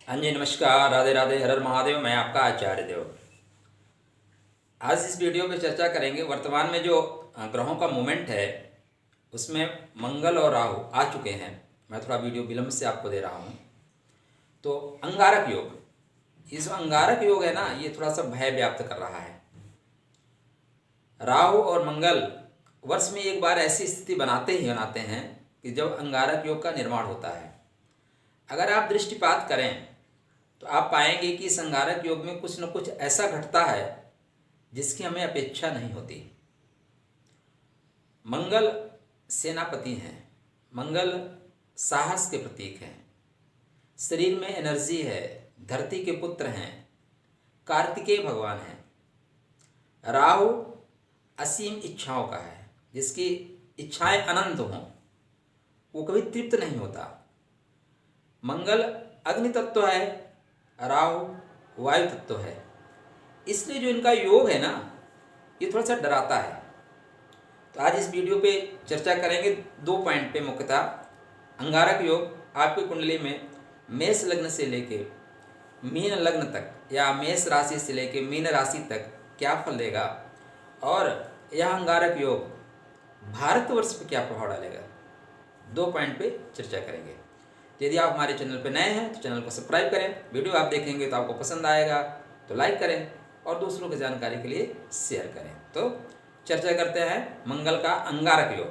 हाँ जी, नमस्कार, राधे राधे, हर हर महादेव। मैं आपका आचार्य देव। आज इस वीडियो में चर्चा करेंगे वर्तमान में जो ग्रहों का मूवमेंट है उसमें मंगल और राहु आ चुके हैं। मैं थोड़ा वीडियो विलंब से आपको दे रहा हूँ। तो अंगारक योग, ये जो अंगारक योग है ना, ये थोड़ा सा भय व्याप्त कर रहा है। राहु और मंगल वर्ष में एक बार ऐसी स्थिति बनाते हैं कि जब अंगारक योग का निर्माण होता है। अगर आप दृष्टिपात करें तो आप पाएंगे कि इस अंगारक योग में कुछ न कुछ ऐसा घटता है जिसकी हमें अपेक्षा नहीं होती। मंगल सेनापति हैं, मंगल साहस के प्रतीक हैं, शरीर में एनर्जी है, धरती के पुत्र हैं, कार्तिकेय भगवान हैं। राहु असीम इच्छाओं का है, जिसकी इच्छाएं अनंत हों, वो कभी तृप्त नहीं होता। मंगल अग्नि तत्व है, राहु वायु तत्व है। इसलिए जो इनका योग है ना, ये थोड़ा सा डराता है। तो आज इस वीडियो पे चर्चा करेंगे दो पॉइंट पे मुख्यतः। अंगारक योग आपकी कुंडली में मेष लग्न से लेके मीन लग्न तक, या मेष राशि से लेके मीन राशि तक क्या फल देगा, और यह अंगारक योग भारतवर्ष पे क्या प्रभाव डालेगा। दो पॉइंट पे चर्चा करेंगे। यदि आप हमारे चैनल पर नए हैं तो चैनल को सब्सक्राइब करें। वीडियो आप देखेंगे तो आपको पसंद आएगा तो लाइक करें और दूसरों की जानकारी के लिए शेयर करें। तो चर्चा करते हैं मंगल का अंगारक योग।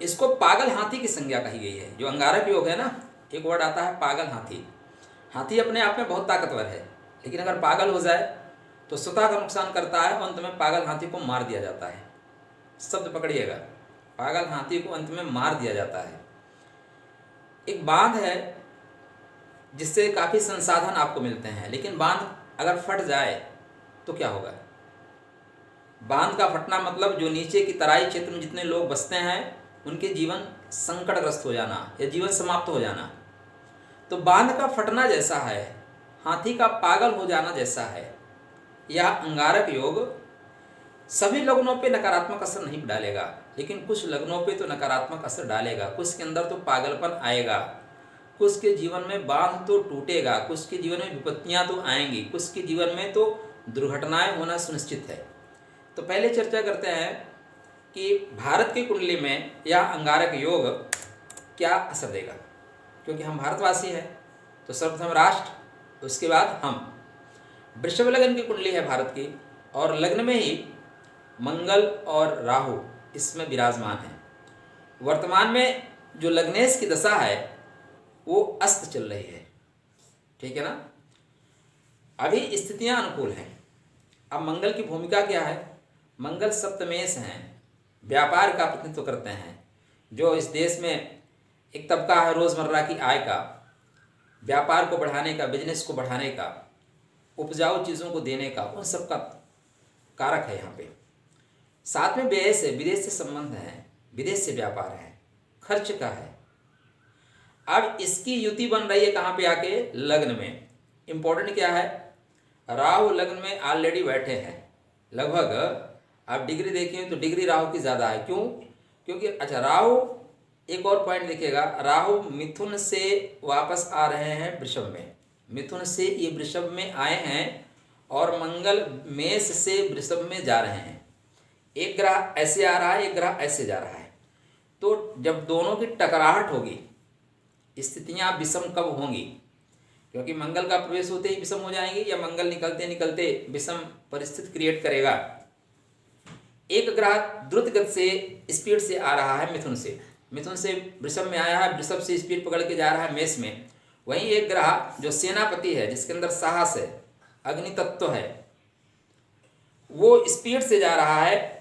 इसको पागल हाथी की संज्ञा कही गई है। जो अंगारक योग है ना, एक वर्ड आता है पागल हाथी। हाथी अपने आप में बहुत ताकतवर है, लेकिन अगर पागल हो जाए तो स्वतः का नुकसान करता है और अंत में पागल हाथी को मार दिया जाता है। शब्द पकड़िएगा, पागल हाथी को अंत में मार दिया जाता है। एक बांध है जिससे काफ़ी संसाधन आपको मिलते हैं, लेकिन बांध अगर फट जाए तो क्या होगा। बांध का फटना मतलब जो नीचे की तराई क्षेत्र में जितने लोग बसते हैं उनके जीवन संकटग्रस्त हो जाना या जीवन समाप्त हो जाना। तो बांध का फटना जैसा है, हाथी का पागल हो जाना जैसा है। यह अंगारक योग सभी लग्नों पे नकारात्मक असर नहीं डालेगा, लेकिन कुछ लग्नों पे तो नकारात्मक असर डालेगा। कुछ के अंदर तो पागलपन आएगा, कुछ के जीवन में बांध तो टूटेगा, कुछ के जीवन में विपत्तियां तो आएंगी, कुछ के जीवन में तो दुर्घटनाएं होना सुनिश्चित है। तो पहले चर्चा करते हैं कि भारत की कुंडली में यह अंगारक योग क्या असर देगा। क्योंकि हम भारतवासी हैं तो सर्वप्रथम राष्ट्र, उसके बाद हम। वृषभ लग्न की कुंडली है भारत की, और लग्न में ही मंगल और राहु इसमें विराजमान है। वर्तमान में जो लग्नेश की दशा है वो अस्त चल रही है, ठीक है ना। अभी स्थितियां अनुकूल हैं। अब मंगल की भूमिका क्या है। मंगल सप्तमेश हैं, व्यापार का प्रतिनिधित्व करते हैं। जो इस देश में एक तबका है रोजमर्रा की आय का, व्यापार को बढ़ाने का, बिजनेस को बढ़ाने का, उपजाऊ चीज़ों को देने का, उन सब का कारक है यहाँ पे। साथ में व्यय से, विदेश से संबंध है, विदेश से व्यापार है, खर्च का है। अब इसकी युति बन रही है कहाँ पे आके, लग्न में। इंपॉर्टेंट क्या है, राहु लग्न में ऑलरेडी बैठे हैं। लगभग आप डिग्री देखें तो डिग्री राहु की ज़्यादा है। क्यों? क्योंकि अच्छा, राहु, एक और पॉइंट देखिएगा, राहु मिथुन से वापस आ रहे हैं वृषभ में। मिथुन से ये वृषभ में आए हैं और मंगल मेष से वृषभ में जा रहे हैं। एक ग्रह ऐसे आ रहा है, एक ग्रह ऐसे जा रहा है। तो जब दोनों की टकराहट होगी, स्थितियां विषम कब होंगी, क्योंकि मंगल का प्रवेश होते ही विषम हो जाएंगी, या मंगल निकलते निकलते विषम परिस्थिति क्रिएट करेगा। एक ग्रह द्रुत गति से, स्पीड से आ रहा है मिथुन से, मिथुन से वृषभ में आया है, वृषभ से स्पीड पकड़ के जा रहा है मेष में। वहीं एक ग्रह जो सेनापति है, जिसके अंदर साहस है, अग्नि तत्व है, वो स्पीड से जा रहा है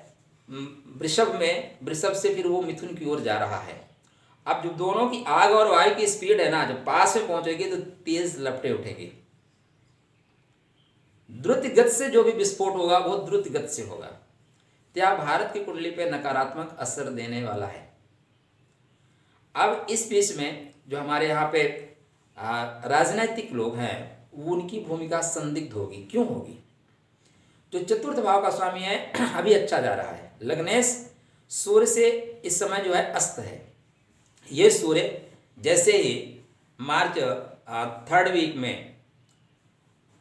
वृषभ में, वृषभ से फिर वो मिथुन की ओर जा रहा है। अब जब दोनों की आग और वायु की स्पीड है ना, जब पास में पहुंचेगी तो तेज लपटें उठेगी। द्रुत गति से जो भी विस्फोट होगा वो द्रुत गति से होगा। तो यह भारत की कुंडली पे नकारात्मक असर देने वाला है। अब इस बीच में जो हमारे यहाँ पे राजनीतिक लोग हैं, उनकी भूमिका संदिग्ध होगी। क्यों होगी? जो चतुर्थ भाव का स्वामी है अभी अच्छा जा रहा है। लग्नेश सूर्य से इस समय जो है अस्त है। ये सूर्य जैसे ही मार्च 3rd वीक में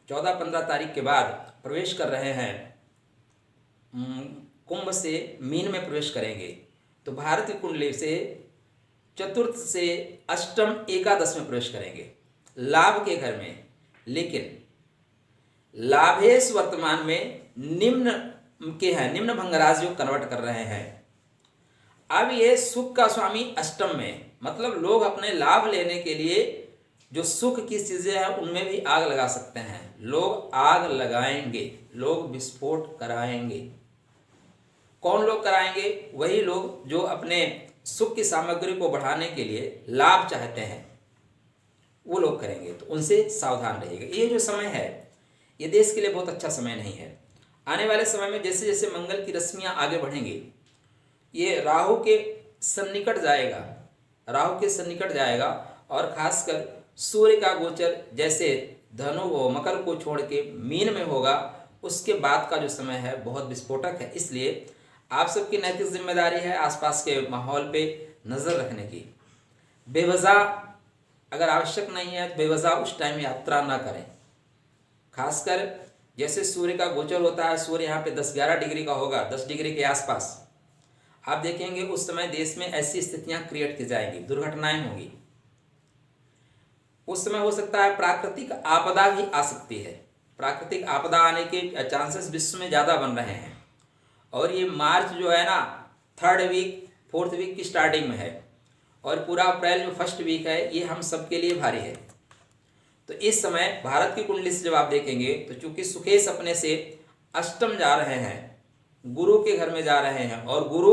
14-15 तारीख के बाद प्रवेश कर रहे हैं, कुंभ से मीन में प्रवेश करेंगे। तो भारत की कुंडली से चतुर्थ से अष्टम एकादश में प्रवेश करेंगे लाभ के घर में। लेकिन लाभेश वर्तमान में निम्न के हैं, निम्न भंगराज योग कन्वर्ट कर रहे हैं। अब ये सुख का स्वामी अष्टम में, मतलब लोग अपने लाभ लेने के लिए जो सुख की चीजें हैं उनमें भी आग लगा सकते हैं। लोग आग लगाएंगे, लोग विस्फोट कराएंगे। कौन लोग कराएंगे? वही लोग जो अपने सुख की सामग्री को बढ़ाने के लिए लाभ चाहते हैं, वो लोग करेंगे। तो उनसे सावधान रहिएगा। ये जो समय है ये देश के लिए बहुत अच्छा समय नहीं है। आने वाले समय में जैसे जैसे मंगल की रश्मियां आगे बढ़ेंगी, ये राहु के सन्निकट जाएगा, राहु के सन्निकट जाएगा। और खासकर सूर्य का गोचर जैसे धनु व मकर को छोड़ के मीन में होगा, उसके बाद का जो समय है बहुत विस्फोटक है। इसलिए आप सबकी नैतिक जिम्मेदारी है आसपास के माहौल पे नज़र रखने की। बेवजह अगर आवश्यक नहीं है तो बेवजह उस टाइम यात्रा ना करें। खासकर जैसे सूर्य का गोचर होता है, सूर्य यहाँ पे 10-11 डिग्री का होगा, 10 डिग्री के आसपास, आप देखेंगे उस समय देश में ऐसी स्थितियां क्रिएट की जाएंगी, दुर्घटनाएं होंगी। उस समय हो सकता है प्राकृतिक आपदा भी आ सकती है। प्राकृतिक आपदा आने के चांसेस विश्व में ज़्यादा बन रहे हैं। और ये मार्च जो है ना 3rd वीक 4th वीक की स्टार्टिंग में है, और पूरा अप्रैल जो 1st वीक है ये हम सबके लिए भारी है। तो इस समय भारत की कुंडली से जब आप देखेंगे तो चूंकि सुकेश अपने से अष्टम जा रहे हैं, गुरु के घर में जा रहे हैं, और गुरु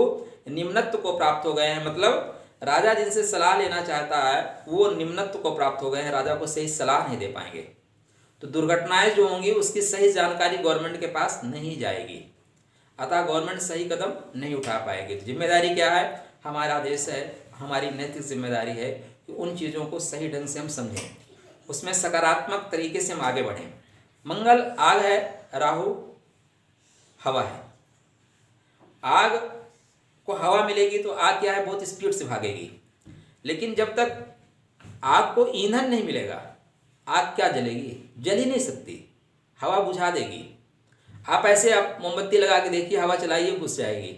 निम्नत्व को प्राप्त हो गए हैं। मतलब राजा जिनसे सलाह लेना चाहता है वो निम्नत्व को प्राप्त हो गए हैं, राजा को सही सलाह नहीं दे पाएंगे। तो दुर्घटनाएं जो होंगी उसकी सही जानकारी गवर्नमेंट के पास नहीं जाएगी, अतः गवर्नमेंट सही कदम नहीं उठा पाएगी। तो जिम्मेदारी क्या है? हमारा देश है, हमारी नैतिक जिम्मेदारी है कि उन चीज़ों को सही ढंग से हम समझें, उसमें सकारात्मक तरीके से हम आगे बढ़ें। मंगल आग है, राहु हवा है। आग को हवा मिलेगी तो आग क्या है, बहुत स्पीड से भागेगी। लेकिन जब तक आग को ईंधन नहीं मिलेगा, आग क्या जलेगी? जल ही नहीं सकती, हवा बुझा देगी। आप ऐसे आप मोमबत्ती लगा के देखिए, हवा चलाइए बुझ जाएगी।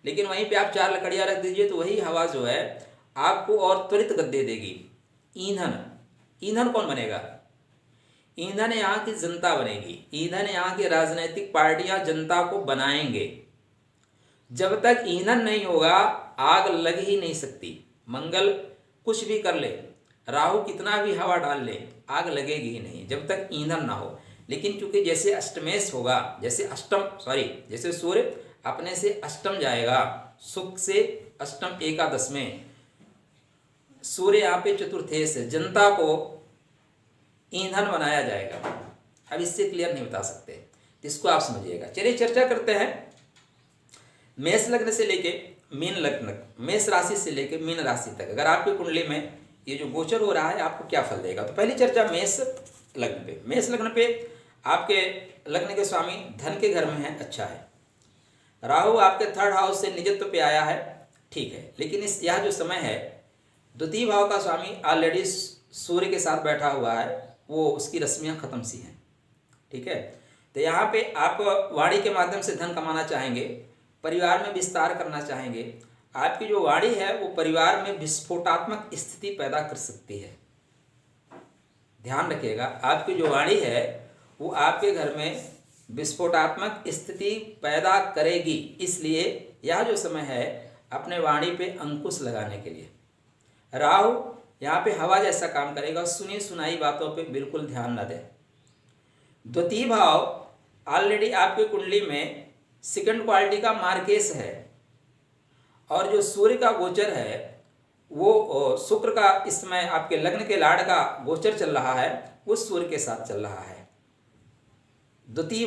लेकिन वहीं पे आप 4 लकड़ियाँ रख दीजिए तो वही हवा जो है आपको और त्वरित गति दे देगी। ईंधन, ईंधन कौन बनेगा? ईंधन यहाँ की जनता बनेगी। ईंधन यहाँ की राजनीतिक पार्टियां जनता को बनाएंगे। जब तक ईंधन नहीं होगा आग लग ही नहीं सकती। मंगल कुछ भी कर ले, राहु कितना भी हवा डाल ले, आग लगेगी ही नहीं जब तक ईंधन ना हो। लेकिन चूंकि जैसे अष्टमेश होगा, जैसे सूर्य अपने से अष्टम जाएगा, सुख से अष्टम एकादश में, सूर्य यहाँ पे चतुर्थेश है, जनता को ईंधन बनाया जाएगा। अब इससे क्लियर नहीं बता सकते, इसको आप समझिएगा। चलिए चर्चा करते हैं मेष लग्न से लेके मीन लग्न, मेष राशि से लेके मीन राशि तक अगर आपकी कुंडली में ये जो गोचर हो रहा है आपको क्या फल देगा। तो पहली चर्चा मेष लग्न पे। मेष लग्न पे आपके लग्न के स्वामी धन के घर में है, अच्छा है। राहु आपके 3rd हाउस से निजत्व पे आया है, ठीक है। लेकिन यह जो समय है, द्वितीय भाव का स्वामी ऑलरेडी सूर्य के साथ बैठा हुआ है, वो उसकी रश्मियाँ खत्म सी हैं, ठीक है। तो यहाँ पे आप वाणी के माध्यम से धन कमाना चाहेंगे, परिवार में विस्तार करना चाहेंगे। आपकी जो वाणी है वो परिवार में विस्फोटात्मक स्थिति पैदा कर सकती है, ध्यान रखिएगा। आपकी जो वाणी है वो आपके घर में विस्फोटात्मक स्थिति पैदा करेगी। इसलिए यह जो समय है अपने वाणी पे अंकुश लगाने के लिए। राहु यहाँ पे हवा जैसा काम करेगा, सुनी सुनाई बातों पे बिल्कुल ध्यान न दें। द्वितीय भाव ऑलरेडी आपकी कुंडली में 2nd क्वालिटी का मार्केश है, और जो सूर्य का गोचर है वो शुक्र का इस समय आपके लग्न के लाड़ का गोचर चल रहा है, वो सूर्य के साथ चल रहा है। द्वितीय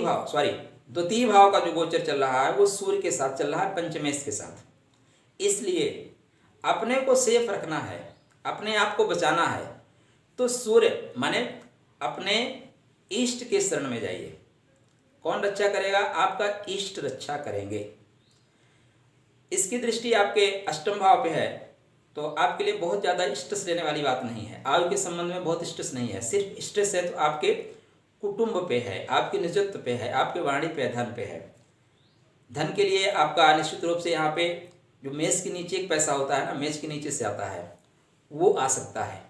भाव का जो गोचर चल रहा है वो सूर्य के साथ चल रहा है, पंचमेश के साथ। इसलिए अपने को सेफ रखना है, अपने आप को बचाना है, तो सूर्य माने अपने इष्ट के शरण में जाइए। कौन रक्षा करेगा? आपका इष्ट रक्षा करेंगे। इसकी दृष्टि आपके अष्टम भाव पे है, तो आपके लिए बहुत ज़्यादा स्ट्रेस लेने वाली बात नहीं है। आयु के संबंध में बहुत स्ट्रेस नहीं है, सिर्फ स्ट्रेस है तो आपके कुटुंब पे है, आपके निजत्व पे है, आपके वाणी पे, धन पे है। धन के लिए आपका निश्चित रूप से यहाँ पे जो मेष के नीचे एक पैसा होता है ना, मेष के नीचे से आता है, वो आ सकता है।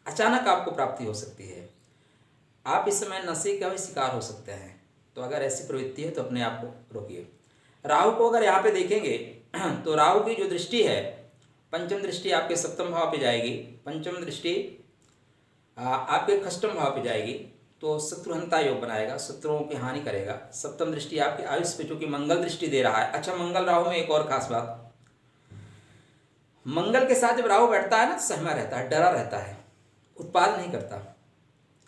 अचानक आपको प्राप्ति हो सकती है। आप इस समय नशे का भी शिकार हो सकते हैं। तो अगर ऐसी प्रवृत्ति है तो अपने आप को रोकिए। राहु को अगर यहाँ पे देखेंगे तो राहु की जो दृष्टि है, पंचम दृष्टि आपके सप्तम भाव पे जाएगी, पंचम दृष्टि आपके खष्टम भाव पे जाएगी, तो शत्रुहंता योग बनाएगा, शत्रुओं की हानि करेगा। सप्तम दृष्टि आपके आयुष पे चूंकि मंगल दृष्टि दे रहा है। अच्छा, मंगल राहु में एक और खास बात, मंगल के साथ जब राहु बैठता है ना, सहमा रहता है, डरा रहता है, उत्पाद नहीं करता।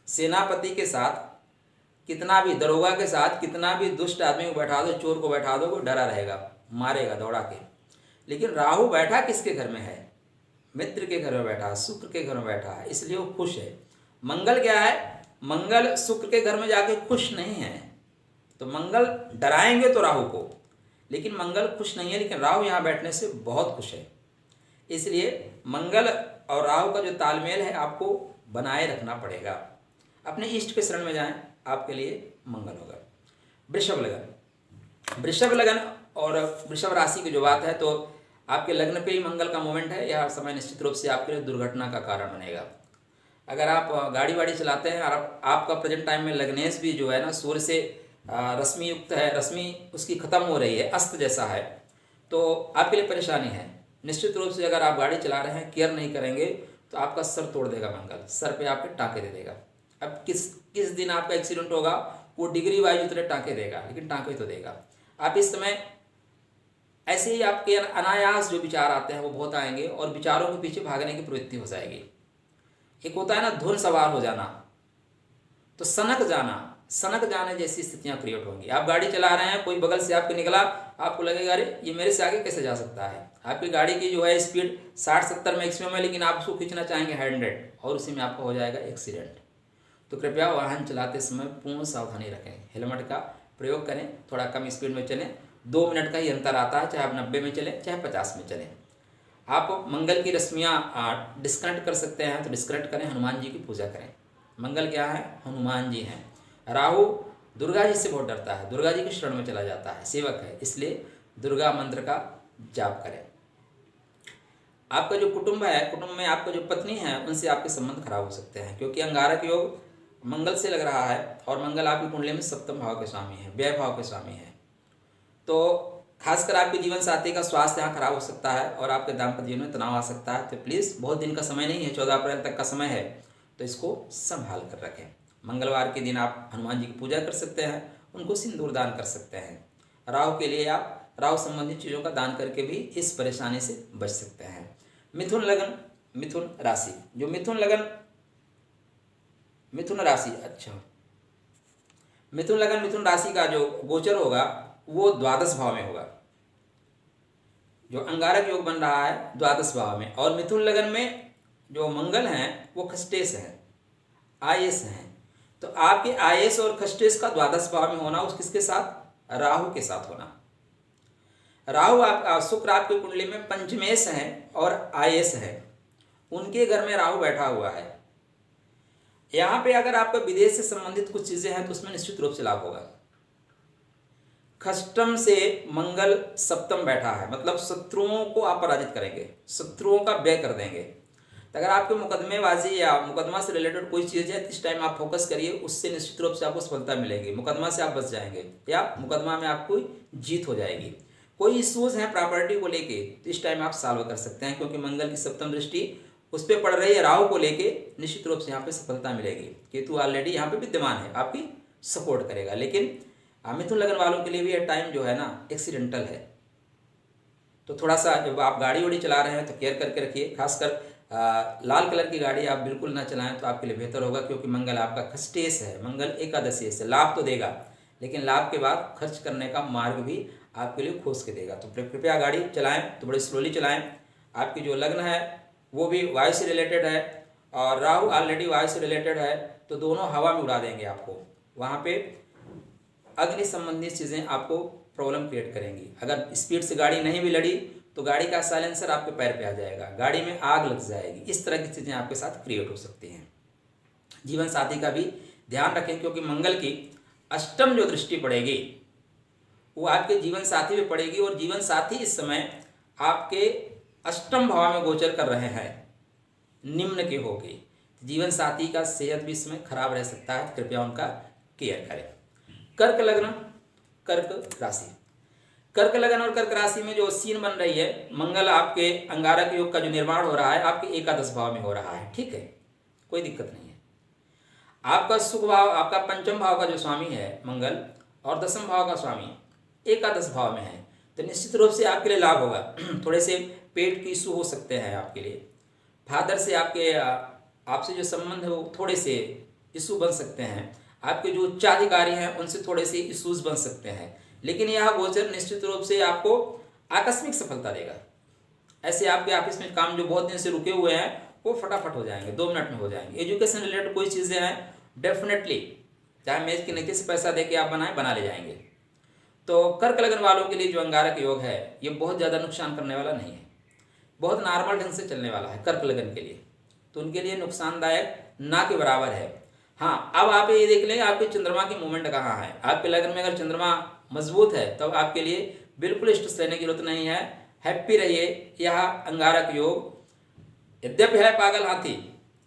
सेनापति के साथ कितना भी, दरोगा के साथ कितना भी दुष्ट आदमी को बैठा दो, चोर को बैठा दो, वो डरा रहेगा, मारेगा दौड़ा के। लेकिन राहु बैठा किसके घर में है? मित्र के घर में बैठा है, शुक्र के घर में बैठा है, इसलिए वो खुश है। मंगल क्या है? मंगल शुक्र के घर में जाके खुश नहीं है। तो मंगल डराएंगे तो राहु को, लेकिन मंगल खुश नहीं है। लेकिन राहु यहाँ बैठने से बहुत खुश है। इसलिए मंगल और राहु का जो तालमेल है आपको बनाए रखना पड़ेगा। अपने इष्ट के शरण में जाएं, आपके लिए मंगल होगा। वृषभ लगन, वृषभ लगन और वृषभ राशि की जो बात है, तो आपके लग्न पे ही मंगल का मोमेंट है। यह समय निश्चित रूप से आपके लिए दुर्घटना का कारण बनेगा। अगर आप गाड़ी वाड़ी चलाते हैं और आपका प्रेजेंट टाइम में लग्नेश भी जो है ना, सूर्य से रश्मि युक्त है, रश्मि उसकी खत्म हो रही है, अस्त जैसा है, तो आपके लिए परेशानी है। निश्चित रूप से अगर आप गाड़ी चला रहे हैं, केयर नहीं करेंगे, तो आपका सर तोड़ देगा मंगल, सर पे आपके टाँके दे देगा। अब किस दिन आपका एक्सीडेंट होगा, वो डिग्री वाइज उतने टाँके देगा, लेकिन टाँके तो देगा। आप इस समय ऐसे ही आपके अनायास जो विचार आते हैं वो बहुत आएंगे और विचारों के पीछे भागने की प्रवृत्ति हो जाएगी। एक होता है ना धुन सवार हो जाना, तो सनक जाने जैसी स्थितियां क्रिएट होंगी। आप गाड़ी चला रहे हैं, कोई बगल से आपके निकला, आपको लगेगा अरे ये मेरे से आगे कैसे जा सकता है। आपकी गाड़ी की जो है स्पीड 60-70 मैक्सिमम है, लेकिन आप उसको खींचना चाहेंगे 100, और उसी में आपका हो जाएगा एक्सीडेंट। तो कृपया वाहन चलाते समय पूर्ण सावधानी रखें, हेलमेट का प्रयोग करें, थोड़ा कम स्पीड में चलें। 2 मिनट का ही अंतर आता है, चाहे आप 90 में चलें, चाहे 50 में चलें। आप मंगल की रश्मियाँ डिस्कनेक्ट कर सकते हैं तो डिस्कनेक्ट करें, हनुमान जी की पूजा करें। मंगल क्या है? हनुमान जी हैं। राहु दुर्गा जी से बहुत डरता है, दुर्गा जी के शरण में चला जाता है, सेवक है, इसलिए दुर्गा मंत्र का जाप करें। आपका जो कुटुंब है, कुटुंब में आपका जो पत्नी है, उनसे आपके संबंध खराब हो सकते हैं, क्योंकि अंगारक योग मंगल से लग रहा है और मंगल आपकी कुंडली में सप्तम भाव के स्वामी है, व्यय भाव के स्वामी है। तो खासकर आपके जीवन साथी का स्वास्थ्य यहाँ खराब हो सकता है और आपके दाम्पत्य जीवन में तनाव आ सकता है। तो प्लीज़, बहुत दिन का समय नहीं है, 14 अप्रैल तक का समय है, तो इसको संभाल कर रखें। मंगलवार के दिन आप हनुमान जी की पूजा कर सकते हैं, उनको सिंदूर दान कर सकते हैं। राहु के लिए आप राहु संबंधी चीज़ों का दान करके भी इस परेशानी से बच सकते हैं। मिथुन लगन, मिथुन राशि, जो मिथुन लगन, मिथुन राशि, अच्छा, मिथुन लगन मिथुन राशि का जो गोचर होगा वो द्वादश भाव में होगा। जो अंगारक योग बन रहा है द्वादश भाव में, और मिथुन लगन में जो मंगल हैं वो खष्टेश हैं, आयेश हैं। तो आपके आयेश और खष्टेश का द्वादश भाव में होना, उस किसके साथ? राहु के साथ होना। राहु आप शुक्र आपकी कुंडली में पंचमेश हैं और आयेश है, उनके घर में राहु बैठा हुआ है। यहाँ पे अगर आपका विदेश से संबंधित कुछ चीज़ें हैं तो उसमें निश्चित रूप से लाभ होगा। खष्टम से मंगल सप्तम बैठा है, मतलब शत्रुओं को आप पराजित करेंगे, शत्रुओं का व्यय कर देंगे। तो अगर आपके मुकदमेबाजी या मुकदमा से रिलेटेड कोई चीज़ है, इस टाइम आप फोकस करिए, उससे निश्चित रूप से आपको सफलता मिलेगी। मुकदमा से आप बच जाएंगे या मुकदमा में आपको जीत हो जाएगी। कोई इश्यूज हैं प्रॉपर्टी को लेके, तो इस टाइम आप सॉल्व कर सकते हैं, क्योंकि मंगल की सप्तम दृष्टि उस पर पड़ रही है। राहु को लेके निश्चित रूप से यहाँ पे सफलता मिलेगी। केतु ऑलरेडी यहाँ पे विद्यमान है, आपकी सपोर्ट करेगा। लेकिन मिथुन लगन वालों के लिए भी यह टाइम जो है ना एक्सीडेंटल है, तो थोड़ा सा जब आप गाड़ी वाड़ी चला रहे हैं तो केयर करके रखिए। खासकर लाल कलर की गाड़ी आप बिल्कुल ना चलाएं तो आपके लिए बेहतर होगा, क्योंकि मंगल आपका खष्टेश है, मंगल एकादशी से लाभ तो देगा, लेकिन लाभ के बाद खर्च करने का मार्ग भी आपके लिए खोज के देगा। तो कृपया गाड़ी चलाएं तो बड़ी स्लोली चलाएं। आपकी जो लग्न है वो भी वायु से रिलेटेड है और राहु ऑलरेडी वायु से रिलेटेड है, तो दोनों हवा में उड़ा देंगे आपको। वहाँ पे अग्नि संबंधी चीज़ें आपको प्रॉब्लम क्रिएट करेंगी। अगर स्पीड से गाड़ी नहीं भी लड़ी तो गाड़ी का साइलेंसर आपके पैर पे आ जाएगा, गाड़ी में आग लग जाएगी। इस तरह की चीज़ें आपके साथ क्रिएट हो सकती हैं। जीवन साथी का भी ध्यान रखें, क्योंकि मंगल की अष्टम जो दृष्टि पड़ेगी वो आपके जीवन साथी पे पड़ेगी, और जीवन साथी इस समय आपके अष्टम भाव में गोचर कर रहे हैं निम्न के होके। जीवन साथी का सेहत भी इसमें खराब रह सकता है, कृपया उनका केयर करें। कर्क लग्न, कर्क राशि। कर्क लग्न और कर्क राशि में जो सीन बन रही है, मंगल आपके अंगारक योग का जो निर्माण हो रहा है आपके एकादश भाव में हो रहा है। ठीक है, कोई दिक्कत नहीं है। आपका सुख भाव, आपका पंचम भाव का जो स्वामी है मंगल और दसम भाव का स्वामी एकादश भाव में है, तो निश्चित रूप से आपके लिए लाभ होगा। थोड़े से पेट की इशू हो सकते हैं आपके लिए, फादर से आपसे जो संबंध है वो थोड़े से इशू बन सकते हैं, आपके जो उच्चाधिकारी हैं उनसे थोड़े से इशूज बन सकते हैं, लेकिन यह गोचर निश्चित रूप से आपको आकस्मिक सफलता देगा। ऐसे आपके ऑफिस में काम जो बहुत दिन से रुके हुए हैं वो फटाफट हो जाएंगे, 2 मिनट में हो जाएंगे। एजुकेशन रिलेटेड कोई चीज़ें हैं डेफिनेटली, चाहे मेज के नीचे से पैसा दे के आप बना ले जाएंगे। तो कर्क लग्न वालों के लिए जो अंगारक योग है ये बहुत ज़्यादा नुकसान करने वाला नहीं है, बहुत नॉर्मल ढंग से चलने वाला है कर्क लग्न के लिए, तो उनके लिए नुकसानदायक ना के बराबर है। हाँ, अब आप ये देख लेंगे आपके चंद्रमा की मूवमेंट कहाँ है। आपके लग्न में अगर चंद्रमा मजबूत है तो आपके लिए बिल्कुल स्ट्रेस लेने की जरूरत नहीं है, हैप्पी रहिए। यह अंगारक योग यद्यपि है पागल हाथी,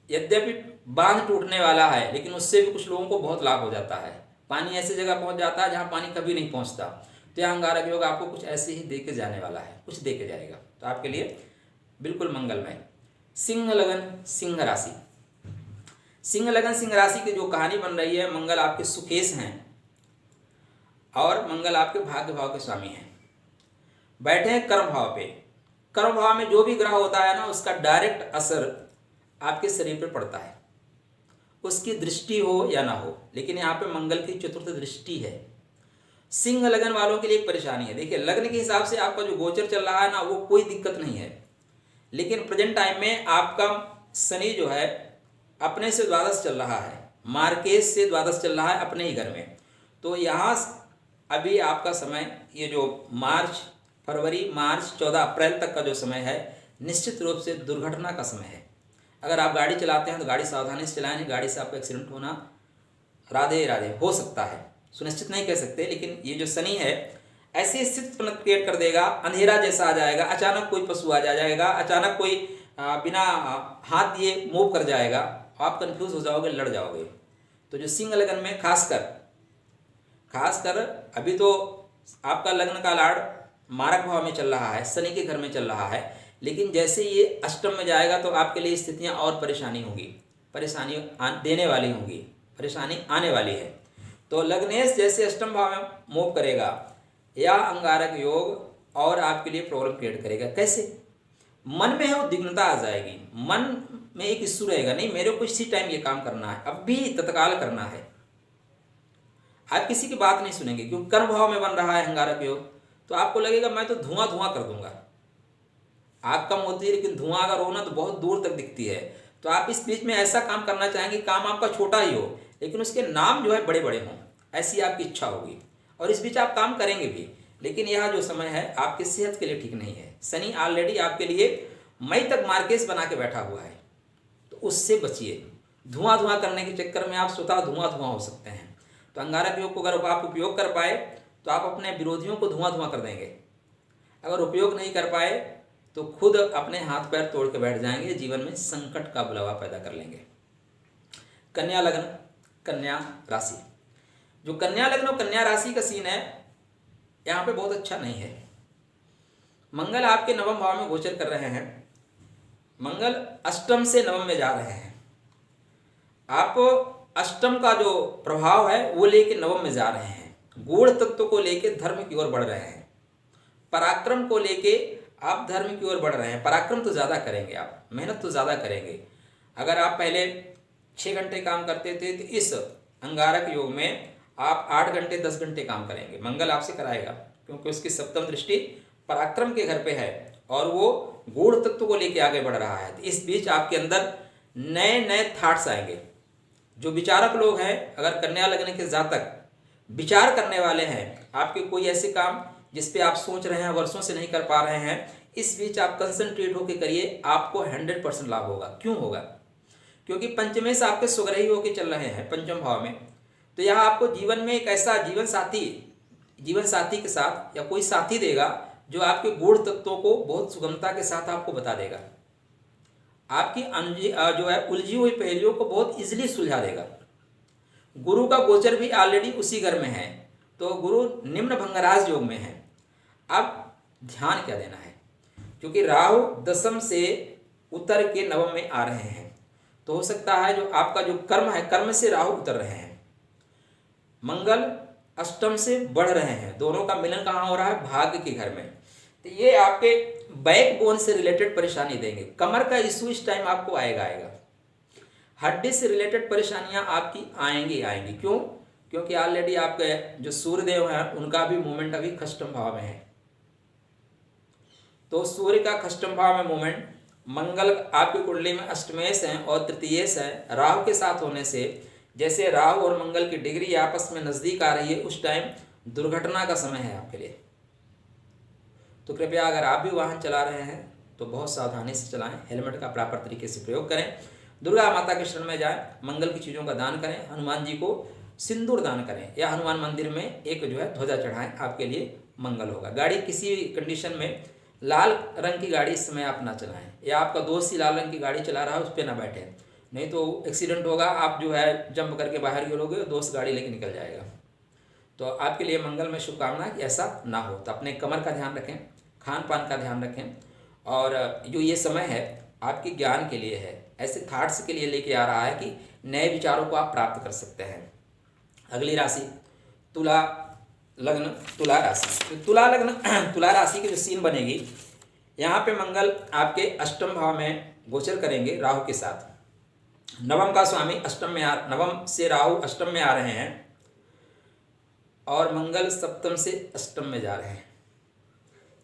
यद्यपि बांध टूटने वाला है, लेकिन उससे भी कुछ लोगों को बहुत लाभ हो जाता है। पानी ऐसी जगह पहुंच जाता है जहां पानी कभी नहीं पहुंचता, तो यह अंगारक योग आपको कुछ ऐसे ही दे के जाने वाला है, कुछ दे के जाएगा, तो आपके लिए बिल्कुल मंगलमय। सिंह लगन सिंह राशि। सिंह लगन सिंह राशि की जो कहानी बन रही है, मंगल आपके सुकेश हैं और मंगल आपके भाग्य भाव के स्वामी हैं, बैठे हैं कर्म भाव पे। कर्म भाव में जो भी ग्रह होता है ना, उसका डायरेक्ट असर आपके शरीर पर पड़ता है, उसकी दृष्टि हो या ना हो, लेकिन यहाँ पे मंगल की चतुर्थ दृष्टि है। सिंह लगन वालों के लिए एक परेशानी है। देखिए, लग्न के हिसाब से आपका जो गोचर चल रहा है ना वो कोई दिक्कत नहीं है, लेकिन प्रेजेंट टाइम में आपका शनि जो है अपने से द्वादश चल रहा है, मार्केश से द्वादश चल रहा है अपने ही घर में। तो यहाँ अभी आपका समय ये जो फरवरी मार्च 14 अप्रैल तक का जो समय है, निश्चित रूप से दुर्घटना का समय है। अगर आप गाड़ी चलाते हैं तो गाड़ी सावधानी से चलाएं, गाड़ी से आपका एक्सीडेंट होना राधे राधे हो सकता है, सुनिश्चित नहीं कह सकते, लेकिन ये जो शनि है ऐसी स्थिति क्रिएट कर देगा, अंधेरा जैसा आ जाएगा, अचानक कोई पशु आ जाएगा, अचानक कोई बिना हाथ दिए मूव कर जाएगा, आप कंफ्यूज हो जाओगे, लड़ जाओगे। तो जो सिंह लगन में खासकर अभी तो आपका लग्न का लाड़ मारक भाव में चल रहा है, शनि के घर में चल रहा है, लेकिन जैसे ये अष्टम में जाएगा तो आपके लिए स्थितियां और परेशानी होंगी, परेशानी देने वाली होंगी, परेशानी आने वाली है। तो लग्नेश जैसे अष्टम भाव में मूव करेगा, या अंगारक योग और आपके लिए प्रॉब्लम क्रिएट करेगा। कैसे? मन में है उद्विग्नता आ जाएगी, मन में एक इश्यू रहेगा, नहीं मेरे को इसी टाइम ये काम करना है, अब भी तत्काल करना है। आप किसी की बात नहीं सुनेंगे, क्योंकि कर्म भाव में बन रहा है अंगारक योग, तो आपको लगेगा मैं तो धुआं कर दूंगा। आग कम होती है लेकिन धुआं अगर हो ना तो बहुत दूर तक दिखती है। तो आप इस बीच में ऐसा काम करना चाहेंगे, काम आपका छोटा ही हो लेकिन उसके नाम जो है बड़े बड़े हों, ऐसी आपकी इच्छा होगी, और इस बीच आप काम करेंगे भी। लेकिन यह जो समय है आपकी सेहत के लिए ठीक नहीं है। शनि ऑलरेडी आपके लिए मई तक मार्केस बना के बैठा हुआ है, तो उससे बचिए। धुआं करने के चक्कर में आप स्वतः धुआं हो सकते हैं। तो अंगारक योग को अगर आप उपयोग कर पाए तो आप अपने विरोधियों को धुआं कर देंगे, अगर उपयोग नहीं कर पाए तो खुद अपने हाथ पैर तोड़ के बैठ जाएंगे, जीवन में संकट का बुलावा पैदा कर लेंगे। कन्या लग्न कन्या राशि। जो कन्या लग्न और कन्या राशि का सीन है यहाँ पे बहुत अच्छा नहीं है। मंगल आपके नवम भाव में गोचर कर रहे हैं, मंगल अष्टम से नवम में जा रहे हैं। आप अष्टम का जो प्रभाव है वो लेके नवम में जा रहे हैं, गूढ़ तत्व को लेके धर्म की ओर बढ़ रहे हैं, पराक्रम को लेके आप धर्म की ओर बढ़ रहे हैं। पराक्रम तो ज़्यादा करेंगे, आप मेहनत तो ज़्यादा करेंगे। अगर आप पहले 6 घंटे काम करते थे तो इस अंगारक योग में आप 8 घंटे 10 घंटे काम करेंगे। मंगल आपसे कराएगा क्योंकि उसकी सप्तम दृष्टि पराक्रम के घर पे है और वो गूढ़ तत्व को लेके आगे बढ़ रहा है। तो इस बीच आपके अंदर नए नए थॉट्स आएंगे। जो विचारक लोग हैं, अगर कन्या लग्न के जातक विचार करने वाले हैं, आपके कोई ऐसे काम जिस पे आप सोच रहे हैं वर्षों से नहीं कर पा रहे हैं, इस बीच आप कंसंट्रेट होकर करिए, आपको 100% लाभ होगा। क्यों होगा? क्योंकि पंचमें से आपके सुग्रही होकर चल रहे हैं पंचम भाव में। तो यहाँ आपको जीवन में एक ऐसा जीवन साथी के साथ या कोई साथी देगा जो आपके गूढ़ तत्वों को बहुत सुगमता के साथ आपको बता देगा, आपकी जो है उलझी हुई पहेलियों को बहुत इजीली सुलझा देगा। गुरु का गोचर भी ऑलरेडी उसी घर में है, तो गुरु निम्न भंगराज योग में है। अब ध्यान क्या देना है, क्योंकि राहु दशम से उतर के नवम में आ रहे हैं, तो हो सकता है जो आपका जो कर्म है, कर्म से राहु उतर रहे हैं। मंगल अष्टम से बढ़ रहे हैं, दोनों का मिलन कहाँ हो रहा है? भाग्य के घर में। तो ये आपके बैक बोन से रिलेटेड परेशानी देंगे। कमर का इशू इस टाइम आपको आएगा। हड्डी से रिलेटेड परेशानियां आपकी आएंगी। क्यों? क्योंकि ऑलरेडी आपके जो सूर्यदेव हैं उनका भी मूवमेंट अभी खष्टम भाव में है। तो सूर्य का खष्टम भाव में मूवमेंट, मंगल आपकी कुंडली में अष्टमेश है और तृतीयेश है, राहु के साथ होने से जैसे राहु और मंगल की डिग्री आपस में नजदीक आ रही है, उस टाइम दुर्घटना का समय है आपके लिए। तो कृपया अगर आप भी वाहन चला रहे हैं तो बहुत सावधानी से चलाएं, हेलमेट का प्रॉपर तरीके से प्रयोग करें, दुर्गा माता के शरण में जाएं, मंगल की चीज़ों का दान करें, हनुमान जी को सिंदूर दान करें या हनुमान मंदिर में एक जो है ध्वजा चढ़ाएं, आपके लिए मंगल होगा। गाड़ी किसी कंडीशन में लाल रंग की गाड़ी इस समय आप ना चलाएं, या आपका दोस्त ही लाल रंग की गाड़ी चला रहा है उस पर ना बैठें, नहीं तो एक्सीडेंट होगा, आप जो है जंप करके बाहर गिरोगे, दोस्त गाड़ी लेके निकल जाएगा। तो आपके लिए मंगल में शुभकामना कि ऐसा ना हो। तो अपने कमर का ध्यान रखें, खान पान का ध्यान रखें, और जो ये समय है आपके ज्ञान के लिए है, ऐसे थॉट्स के लिए लेके आ रहा है कि नए विचारों को आप प्राप्त कर सकते हैं। अगली राशि तुला लग्न, तुला राशि। तो तुला लग्न तुला राशि की जो सीन बनेगी, यहाँ पे मंगल आपके अष्टम भाव में गोचर करेंगे राहु के साथ। नवम का स्वामी नवम से राहु अष्टम में आ रहे हैं और मंगल सप्तम से अष्टम में जा रहे हैं।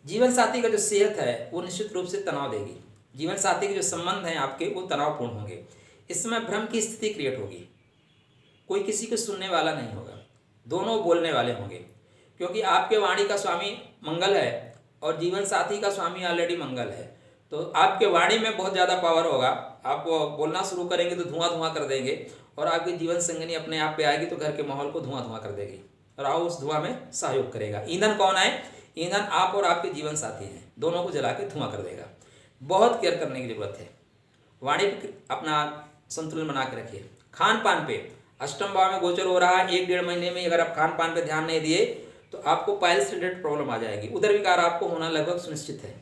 जीवन साथी का जो सेहत है वो निश्चित रूप से तनाव देगी। जीवन साथी के जो संबंध हैं आपके वो तनावपूर्ण होंगे। इस समय भ्रम की स्थिति क्रिएट होगी, कोई किसी को सुनने वाला नहीं होगा, दोनों बोलने वाले होंगे, क्योंकि आपके वाणी का स्वामी मंगल है और जीवन साथी का स्वामी ऑलरेडी मंगल है। तो आपके वाणी में बहुत ज़्यादा पावर होगा, आप बोलना शुरू करेंगे तो धुआं धुआं कर देंगे, और आपकी जीवन संगिनी अपने आप पे आएगी तो घर के माहौल को धुआं धुआं कर देगी। राहु उस धुआं में सहयोग करेगा। ईंधन कौन है? ईंधन आप और आपके जीवन साथी हैं, दोनों को जला के धुआं कर देगा। बहुत केयर करने की जरूरत है। वाणी पे अपना संतुलन बना के रखिए। खान पान पे अष्टम भाव में गोचर हो रहा है, 1-1.5 महीने में अगर आप खान पान पे ध्यान नहीं दिए तो आपको पाइल्स रिलेटेड प्रॉब्लम आ जाएगी। उदर विकार आपको होना लगभग सुनिश्चित है।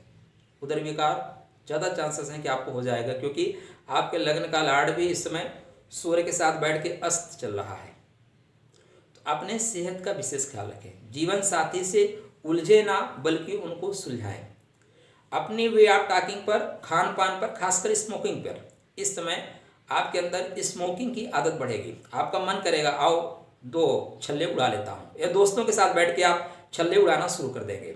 उदर विकार ज़्यादा चांसेस हैं कि आपको हो जाएगा, क्योंकि आपके लग्न का लार्ड भी इस समय सूर्य के साथ बैठ के अस्त चल रहा है। तो अपने सेहत का विशेष ख्याल रखें। जीवन साथी से उलझे ना, बल्कि उनको सुलझाएं। अपनी वे ऑफ टॉकिंग पर, खान पान पर, खासकर स्मोकिंग पर इस समय आपके अंदर स्मोकिंग की आदत बढ़ेगी। आपका मन करेगा आओ 2 छल्ले उड़ा लेता हूँ, या दोस्तों के साथ बैठ के आप छल्ले उड़ाना शुरू कर देंगे।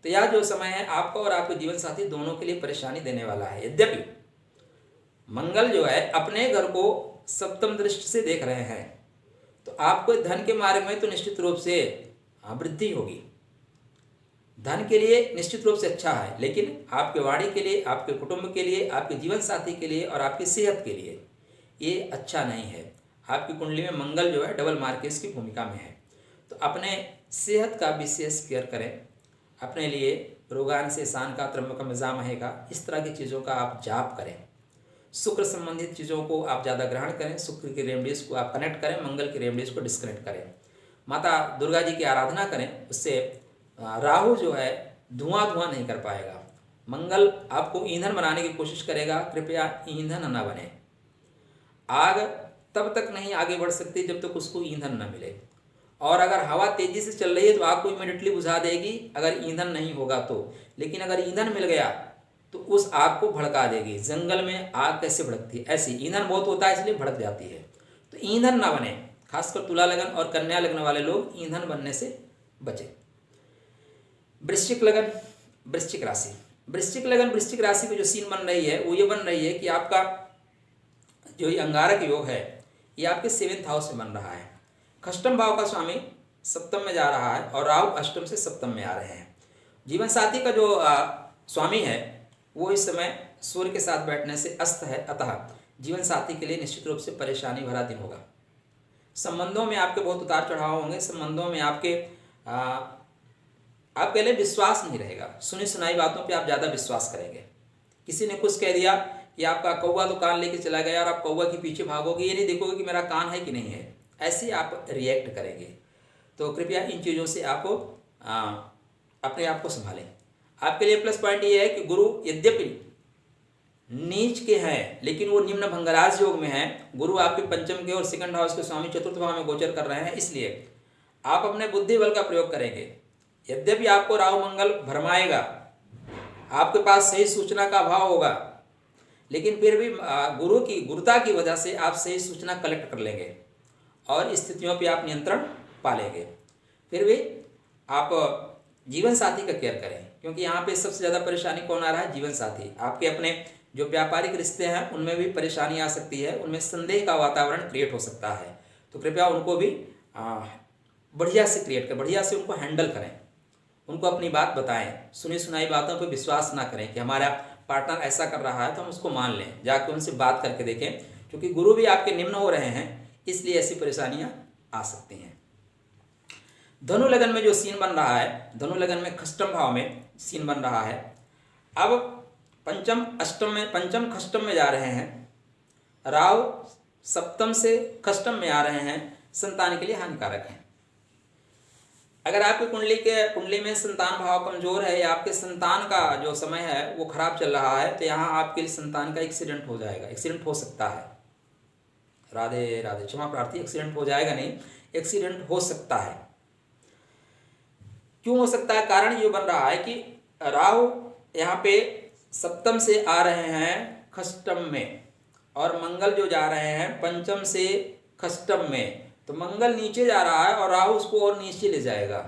तो यह जो समय है आपका और आपके जीवन साथी दोनों के लिए परेशानी देने वाला है। यद्यपि मंगल जो है अपने घर को सप्तम दृष्टि से देख रहे हैं, तो आपको धन के मार्ग में तो निश्चित रूप से वृद्धि होगी। धन के लिए निश्चित रूप से अच्छा है, लेकिन आपके वाणी के लिए, आपके कुटुंब के लिए, आपके जीवन साथी के लिए और आपकी सेहत के लिए ये अच्छा नहीं है। आपकी कुंडली में मंगल जो है डबल मार्केस की भूमिका में है। तो अपने सेहत का विशेष केयर करें। अपने लिए रोगान से शान का त्र्यंबकम यजामहे का, इस तरह की चीज़ों का आप जाप करें। शुक्र संबंधित चीज़ों को आप ज़्यादा ग्रहण करें। शुक्र की रेमेडीज़ को आप कनेक्ट करें, मंगल की रेमेडीज़ को डिस्कनेक्ट करें। माता दुर्गा जी की आराधना करें, उससे राहु जो है धुआं नहीं कर पाएगा। मंगल आपको ईंधन बनाने की कोशिश करेगा, कृपया ईंधन न बने। आग तब तक नहीं आगे बढ़ सकती जब तक उसको ईंधन न मिले, और अगर हवा तेजी से चल रही है तो आग को इमीडिएटली बुझा देगी अगर ईंधन नहीं होगा तो, लेकिन अगर ईंधन मिल गया तो उस आग को भड़का देगी। जंगल में आग कैसे भड़कती है, ऐसी ईंधन बहुत होता है इसलिए भड़क जाती है। तो ईंधन ना बने, खासकर तुला लगन और कन्या लगन वाले लोग ईंधन बनने से बचें। वृश्चिक लगन, वृश्चिक राशि। वृश्चिक लगन, वृश्चिक राशि की जो सीन बन रही है वो ये बन रही है कि आपका जो ये अंगारक योग है ये आपके 7th हाउस में बन रहा है। खष्टम भाव का स्वामी सप्तम में जा रहा है और राहु अष्टम से सप्तम में आ रहे हैं। जीवन साथी का जो स्वामी है वो इस समय सूर्य के साथ बैठने से अस्त है, अतः जीवन साथी के लिए निश्चित रूप से परेशानी भरा दिन होगा। संबंधों में आपके बहुत उतार चढ़ाव होंगे। संबंधों में आपके लिए विश्वास नहीं रहेगा। सुनी सुनाई बातों पे आप ज़्यादा विश्वास करेंगे। किसी ने कुछ कह दिया कि आपका कौवा तो कान लेके चला गया और आप कौवा के पीछे भागोगे, ये नहीं देखोगे कि मेरा कान है कि नहीं है, ऐसे आप रिएक्ट करेंगे। तो कृपया इन चीज़ों से आप अपने आप को संभालें। आपके लिए प्लस पॉइंट ये है कि गुरु यद्यपि नीच के हैं लेकिन वो निम्न भंगराज योग में हैं। गुरु आपके पंचम के और सेकंड हाउस के स्वामी चतुर्थ भाव में गोचर कर रहे हैं, इसलिए आप अपने बुद्धि बल का प्रयोग करेंगे। यद्यपि आपको राहु मंगल भरमाएगा, आपके पास सही सूचना का अभाव होगा, लेकिन फिर भी गुरु की गुरुता की वजह से आप सही सूचना कलेक्ट कर लेंगे और स्थितियों पे आप नियंत्रण पा लेंगे। फिर भी आप जीवन साथी का केयर करें, क्योंकि यहाँ पे सबसे ज़्यादा परेशानी कौन आ रहा है? जीवन साथी। आपके अपने जो व्यापारिक रिश्ते हैं उनमें भी परेशानी आ सकती है, उनमें संदेह का वातावरण क्रिएट हो सकता है। तो कृपया उनको भी बढ़िया से क्रिएट करें, बढ़िया से उनको हैंडल करें, उनको अपनी बात बताएं। सुनी सुनाई बातों पर विश्वास ना करें कि हमारा पार्टनर ऐसा कर रहा है तो हम उसको मान लें, जाके उनसे बात करके देखें, क्योंकि गुरु भी आपके निम्न हो रहे हैं, इसलिए ऐसी परेशानियां आ सकती हैं। धनु लगन में जो सीन बन रहा है, धनु लगन में खष्टम भाव में सीन बन रहा है। अब पंचम खष्टम में जा रहे हैं, राहु सप्तम से खष्टम में आ रहे हैं, संतान के लिए हानिकारक है। अगर आपकी कुंडली में संतान भाव कमजोर है या आपके संतान का जो समय है वो खराब चल रहा है, तो यहाँ आपके लिए संतान का एक्सीडेंट हो जाएगा, एक्सीडेंट हो सकता है। राधे राधे, क्षमा प्रार्थी, एक्सीडेंट हो जाएगा नहीं, एक्सीडेंट हो सकता है। क्यों हो सकता है? कारण ये बन रहा है कि राहु यहाँ पे सप्तम से आ रहे हैं खष्टम में, और मंगल जो जा रहे हैं पंचम से खष्टम में। तो मंगल नीचे जा रहा है और राहु उसको और नीचे ले जाएगा।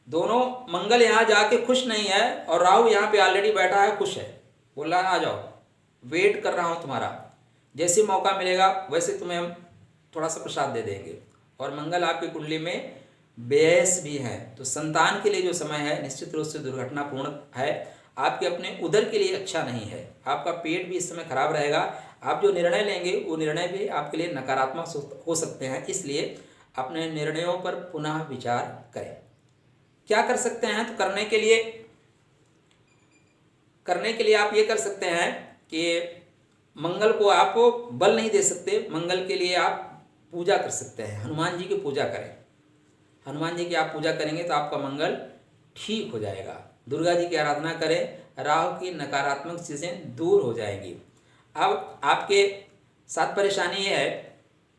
दोनों, मंगल यहाँ जाके खुश नहीं है और राहु यहाँ पे ऑलरेडी बैठा है, खुश है, बोल रहा है आ जाओ, वेट कर रहा हूँ तुम्हारा, जैसे मौका मिलेगा वैसे तुम्हें हम थोड़ा सा प्रसाद दे देंगे। और मंगल आपकी कुंडली में बेस भी है, तो संतान के लिए जो समय है निश्चित रूप से दुर्घटनापूर्ण है। आपके अपने उदर के लिए अच्छा नहीं है, आपका पेट भी इस समय खराब रहेगा। आप जो निर्णय लेंगे वो निर्णय भी आपके लिए नकारात्मक हो सकते हैं, इसलिए अपने निर्णयों पर पुनः विचार करें। क्या कर सकते हैं? तो करने के लिए आप ये कर सकते हैं कि मंगल को आप बल नहीं दे सकते, मंगल के लिए आप पूजा कर सकते हैं, हनुमान जी की पूजा करें। हनुमान जी की आप पूजा करेंगे तो आपका मंगल ठीक हो जाएगा। दुर्गा जी की आराधना करें, राहु की नकारात्मक चीज़ें दूर हो जाएंगी। अब आपके साथ परेशानी ये है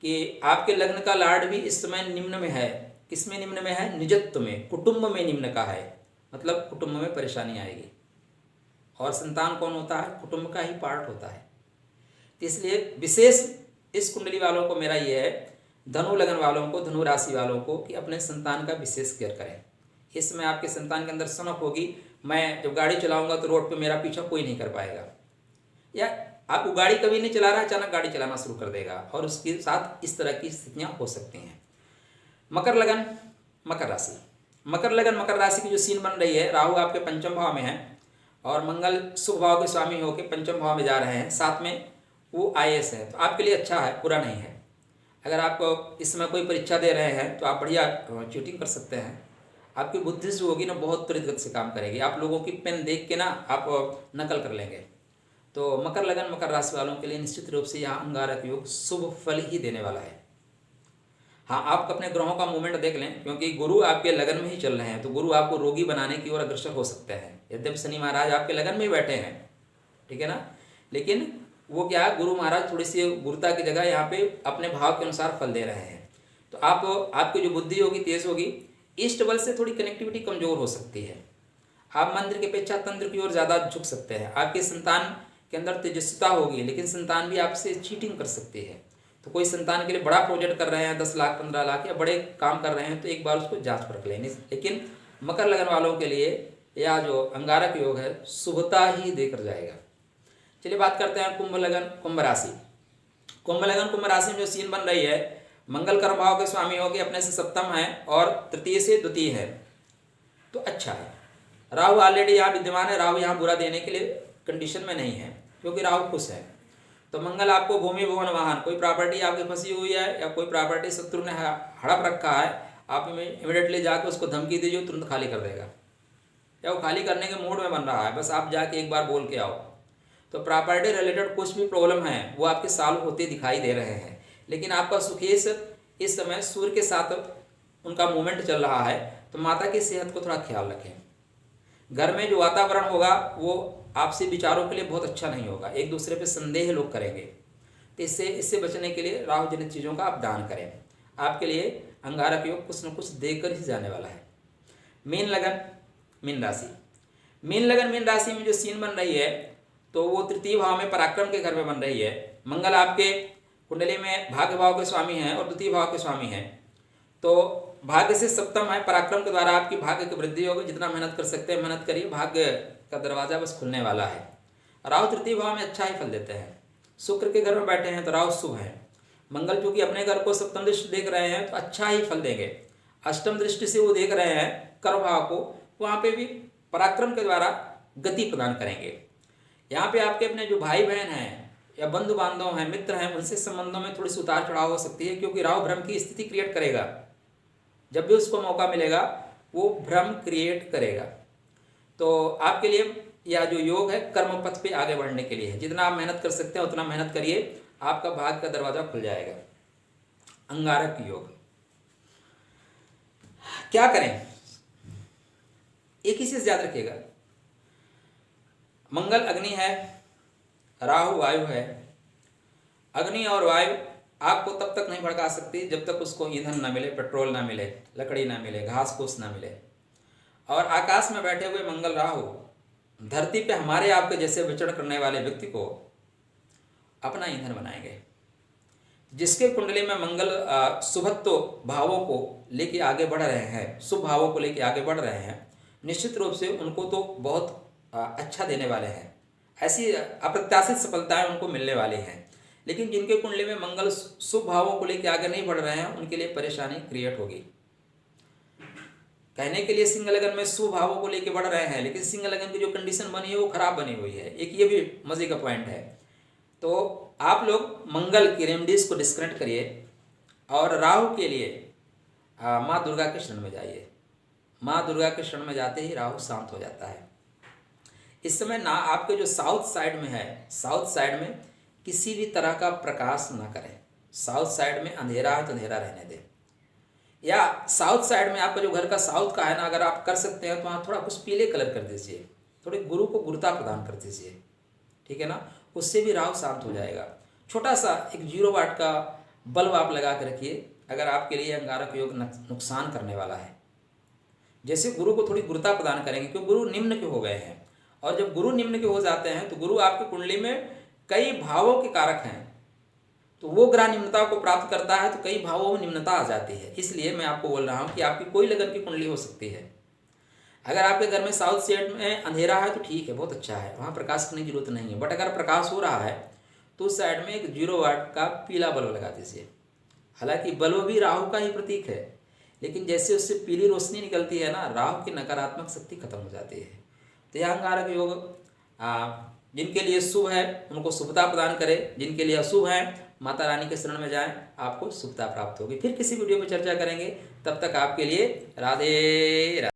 कि आपके लग्न का लार्ड भी इस समय निम्न में है। किस में निम्न में है? निजत्व में, कुटुंब में निम्न का है, मतलब कुटुंब में परेशानी आएगी। और संतान कौन होता है? कुटुंब का ही पार्ट होता है। इसलिए विशेष इस कुंडली वालों को मेरा ये है, धनु लगन वालों को, धनु राशि वालों को, कि अपने संतान का विशेष केयर करें। इस समय आपके संतान के अंदर सनक होगी, मैं जब गाड़ी चलाऊंगा तो रोड पे मेरा पीछा कोई नहीं कर पाएगा, या आप वो गाड़ी कभी नहीं चला रहा, अचानक गाड़ी चलाना शुरू कर देगा, और उसके साथ इस तरह की स्थितियाँ हो सकती हैं। मकर लगन, मकर राशि, मकर लगन मकर राशि की जो सीन बन रही है, राहु आपके पंचम भाव में है और मंगल शुभ भाव के स्वामी होकर पंचम भाव में जा रहे हैं, साथ में वो IAS है, तो आपके लिए अच्छा है, बुरा नहीं है। अगर आप इस समय कोई परीक्षा दे रहे हैं तो आप बढ़िया चीटिंग कर सकते हैं। आपकी बुद्धि जो होगी ना बहुत त्वरित गति से काम करेगी, आप लोगों की पेन देख के ना आप नकल कर लेंगे। तो मकर लगन मकर राशि वालों के लिए निश्चित रूप से यहाँ अंगारक योग शुभ फल ही देने वाला है। हाँ, आप अपने ग्रहों का मूवमेंट देख लें, क्योंकि गुरु आपके लगन में ही चल रहे हैं, तो गुरु आपको रोगी बनाने की ओर अग्रसर हो सकते हैं। यद्यपि शनि महाराज आपके लगन में ही बैठे हैं, ठीक है ना, लेकिन वो क्या है, गुरु महाराज थोड़ी सी गुरुता की जगह यहाँ पे अपने भाव के अनुसार फल दे रहे हैं। तो आपकी जो बुद्धि होगी तेज होगी, ईस्ट बल से थोड़ी कनेक्टिविटी कमजोर हो सकती है, आप मंत्र की अपेक्षा तंत्र की ओर ज़्यादा झुक सकते हैं। आपके संतान के अंदर तेजस्विता होगी, लेकिन संतान भी आपसे चीटिंग कर सकती है। तो कोई संतान के लिए बड़ा प्रोजेक्ट कर रहे हैं, 10 लाख 15 लाख या बड़े काम कर रहे हैं, तो एक बार उसको जांच परख लें। लेकिन मकर लगन वालों के लिए यह जो अंगारक योग है शुभता ही देकर जाएगा। चलिए बात करते हैं कुंभ लगन कुंभ राशि। कुंभ लगन कुंभ राशि में जो सीन बन रही है, मंगल कर्म भाव के स्वामी होगी, अपने से सप्तम है और तृतीय से द्वितीय है, तो अच्छा है। राहु ऑलरेडी यहाँ विद्यमान है, राहु यहाँ बुरा देने के लिए कंडीशन में नहीं है क्योंकि राहु खुश है। तो मंगल आपको भूमि भवन वाहन, कोई प्रॉपर्टी आपकी फंसी हुई है या कोई प्रॉपर्टी शत्रु ने हड़प रखा है, आप इमीडिएटली जाकर उसको धमकी दीजिए, तुरंत खाली कर देगा, या वो खाली करने के मूड में बन रहा है, बस आप जाके एक बार बोल के आओ। तो प्रॉपर्टी रिलेटेड कुछ भी प्रॉब्लम है वो आपके सॉल्व होते दिखाई दे रहे हैं। लेकिन आपका सुकेश इस समय सूर्य के साथ उनका मूवमेंट चल रहा है, तो माता की सेहत को थोड़ा ख्याल रखें। घर में जो वातावरण होगा वो आपसे विचारों के लिए बहुत अच्छा नहीं होगा, एक दूसरे पे संदेह लोग करेंगे। तो इससे बचने के लिए राहु जनित चीज़ों का आप दान करें। आपके लिए अंगारक योग कुछ न कुछ देकर ही जाने वाला है। मीन लगन मीन राशि, मीन लगन मीन राशि में जो सीन बन रही है तो वो तृतीय भाव में पराक्रम के घर में बन रही है। मंगल आपके कुंडली में भाग्य भाव के स्वामी हैं और द्वितीय भाव के स्वामी हैं, तो भाग्य से सप्तम है, पराक्रम के द्वारा आपकी भाग्य की वृद्धि होगी। जितना मेहनत कर सकते हैं मेहनत करिए, भाग्य का दरवाजा बस खुलने वाला है। राहु तृतीय भाव में अच्छा ही फल देते हैं। शुक्र के घर में बैठे हैं तो राहु शुभ है। मंगल चूंकि अपने घर को सप्तम दृष्टि देख रहे हैं तो अच्छा ही फल देंगे। अष्टम दृष्टि से वो देख रहे हैं कर्म भाव को, वहाँ पे भी पराक्रम के द्वारा गति प्रदान करेंगे। यहाँ पे आपके अपने जो भाई बहन हैं या बंधु बांधव हैं, मित्र हैं, उनसे संबंधों में थोड़ी सी उतार चढ़ाव हो सकती है, क्योंकि राहु भ्रम की स्थिति क्रिएट करेगा। जब भी उसको मौका मिलेगा वो भ्रम क्रिएट करेगा। तो आपके लिए यह जो योग है कर्म पथ पे आगे बढ़ने के लिए है। जितना आप मेहनत कर सकते हैं उतना मेहनत करिए, आपका भाग्य का दरवाजा खुल जाएगा। अंगारक योग क्या करें, एक ही चीज याद रखिएगा, मंगल अग्नि है, राहु वायु है। अग्नि और वायु आपको तब तक नहीं भड़का सकती जब तक उसको ईंधन ना मिले, पेट्रोल ना मिले, लकड़ी ना मिले, घास फूस ना मिले। और आकाश में बैठे हुए मंगल राहु धरती पे हमारे आपके जैसे विचरण करने वाले व्यक्ति को अपना ईंधन बनाएंगे। जिसके कुंडली में मंगल शुभत्व भावों को लेके आगे बढ़ रहे हैं, शुभ भावों को लेके आगे बढ़ रहे हैं, निश्चित रूप से उनको तो बहुत अच्छा देने वाले हैं। ऐसी अप्रत्याशित सफलताएं उनको मिलने वाली हैं। लेकिन जिनके कुंडली में मंगल शुभ भावों को लेकर आगे नहीं बढ़ रहे हैं उनके लिए परेशानी क्रिएट होगी। कहने के लिए सिंह लगन में शुभ भावों को लेकर बढ़ रहे हैं, लेकिन सिंह लगन की जो कंडीशन बनी है वो खराब बनी हुई है। एक ये भी मजे का पॉइंट है। तो आप लोग मंगल की रेमडीज को डिस्कनेक्ट करिए और राहु के लिए माँ दुर्गा के शरण में जाइए। माँ दुर्गा के शरण में जाते ही राहु शांत हो जाता है। इस समय ना आपके जो साउथ साइड में है, साउथ साइड में किसी भी तरह का प्रकाश ना करें। साउथ साइड में अंधेरा है तो अंधेरा रहने दें, या साउथ साइड में आपका जो घर का साउथ का है ना, अगर आप कर सकते हैं तो वहाँ थोड़ा कुछ पीले कलर कर दीजिए, थोड़े गुरु को गुरुता प्रदान कर दीजिए, ठीक है ना। उससे भी राहु शांत हो जाएगा। छोटा सा एक 0 वाट का बल्ब आप लगा के रखिए, अगर आपके लिए अंगारक योग नुकसान करने वाला है। जैसे गुरु को थोड़ी गुरुता प्रदान करेंगे, क्योंकि गुरु निम्न के हो गए हैं, और जब गुरु निम्न के हो जाते हैं तो गुरु आपकी कुंडली में कई भावों के कारक हैं, तो वो ग्रह निम्नता को प्राप्त करता है तो कई भावों में निम्नता आ जाती है। इसलिए मैं आपको बोल रहा हूँ कि आपकी कोई लगन की कुंडली हो सकती है। अगर आपके घर में साउथ साइड में अंधेरा है तो ठीक है, बहुत अच्छा है, वहाँ प्रकाश करने की जरूरत नहीं है। बट अगर प्रकाश हो रहा है तो उस साइड में एक 0 वाट का पीला बल्ब लगा दीजिए। हालांकि बल्ब भी राहु का ही प्रतीक है, लेकिन जैसे उससे पीली रोशनी निकलती है ना, राहु की नकारात्मक शक्ति खत्म हो जाती है। तो यह अंगारक योग जिनके लिए शुभ है उनको शुभता प्रदान करे, जिनके लिए अशुभ है माता रानी के शरण में जाएं, आपको शुभता प्राप्त होगी। फिर किसी वीडियो में चर्चा करेंगे, तब तक आपके लिए राधे राधे।